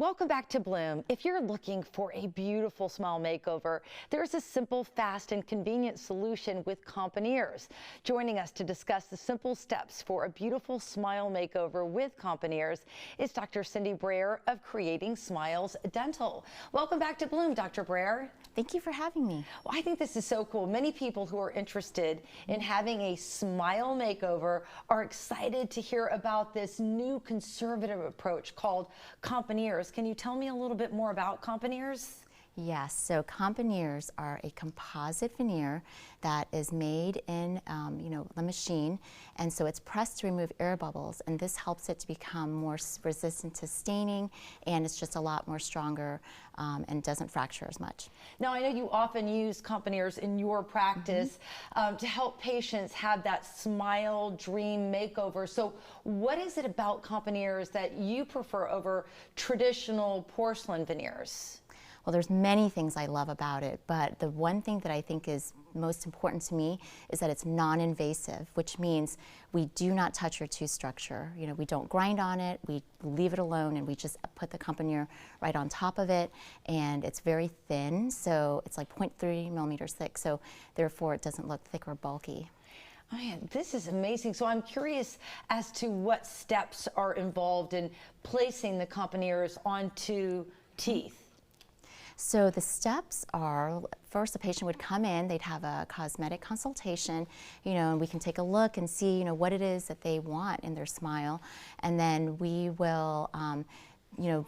Welcome back to Bloom. If you're looking for a beautiful smile makeover, there's a simple, fast, and convenient solution with Componeers. Joining us to discuss the simple steps for a beautiful smile makeover with Componeers is Dr. Cindy Breyer of Creating Smiles Dental. Welcome back to Bloom, Dr. Breyer. Thank you for having me. Well, I think this is so cool. Many people who are interested in having a smile makeover are excited to hear about this new conservative approach called Componeers. Can you tell me a little bit more about Componeers? Yes, so Componeers are a composite veneer that is made in, the machine, and so it's pressed to remove air bubbles, and this helps it to become more resistant to staining, and it's just a lot more stronger and doesn't fracture as much. Now, I know you often use Componeers in your practice to help patients have that smile dream makeover. So what is it about Componeers that you prefer over traditional porcelain veneers? Well, there's many things I love about it, but the one thing that I think is most important to me is that it's non-invasive, which means we do not touch your tooth structure. You know, we don't grind on it, we leave it alone, and we just put the Componeer right on top of it, and it's very thin, so it's like 0.3 millimeters thick, so therefore it doesn't look thick or bulky. Man, this is amazing. So I'm curious as to what steps are involved in placing the Componeers onto teeth. So the steps are, first the patient would come in, they'd have a cosmetic consultation, and we can take a look and see, what it is that they want in their smile. And then we will,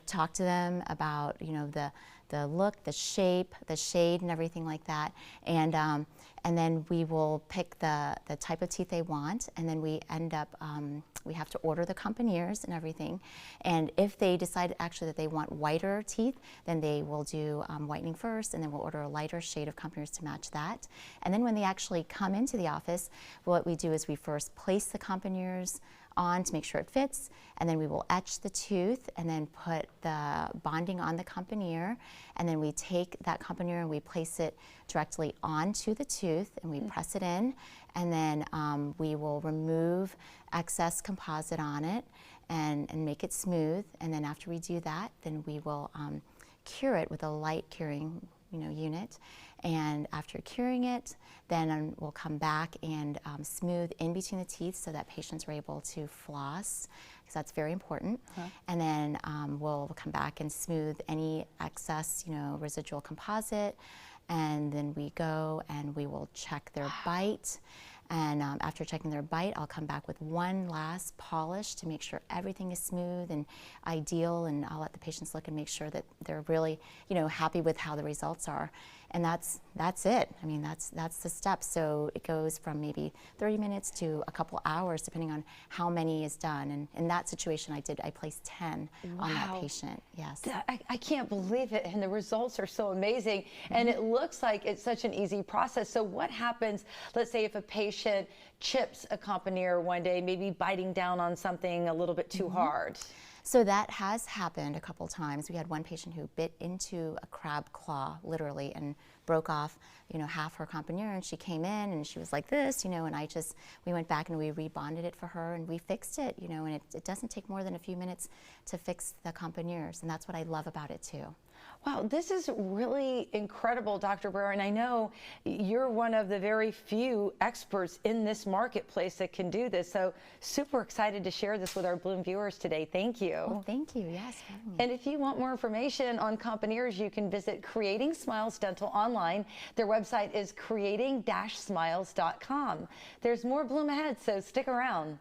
talk to them about, the look, the shape, the shade, and everything like that. And then we will pick the type of teeth they want, and then we end up, we have to order the Componeers and everything. And if they decide actually that they want whiter teeth, then they will do whitening first, and then we'll order a lighter shade of Componeers to match that. And then when they actually come into the office, what we do is we first place the Componeers on to make sure it fits, and then we will etch the tooth and then put the bonding on the Componeer, and then we take that Componeer and we place it directly onto the tooth and we press it in, and then we will remove excess composite on it and make it smooth, and then after we do that, then we will cure it with a light curing unit. And after curing it, then we'll come back and smooth in between the teeth so that patients are able to floss, because that's very important. And then we'll come back and smooth any excess, residual composite. And then we go and we will check their bite. And after checking their bite, I'll come back with one last polish to make sure everything is smooth and ideal, and I'll let the patients look and make sure that they're really, happy with how the results are. And that's it. I mean, that's the steps. So it goes from maybe 30 minutes to a couple hours, depending on how many is done. And in that situation, I placed 10 on that patient. Yes. I can't believe it, and the results are so amazing. And it looks like it's such an easy process. So what happens, let's say if a patient chips a Componeer one day, maybe biting down on something a little bit too hard? So that has happened a couple times. We had one patient who bit into a crab claw, literally, and broke off, half her Componeer, and she came in and she was like this, and we went back and we rebonded it for her and we fixed it, and it doesn't take more than a few minutes to fix the Componeers, and that's what I love about it too. Wow, this is really incredible, Dr. Brayer, and I know you're one of the very few experts in this marketplace that can do this, so super excited to share this with our Bloom viewers today. Thank you. Well, thank you, yes. And if you want more information on Componeers, you can visit Creating Smiles Dental online. Their website is creating-smiles.com. There's more Bloom ahead, so stick around.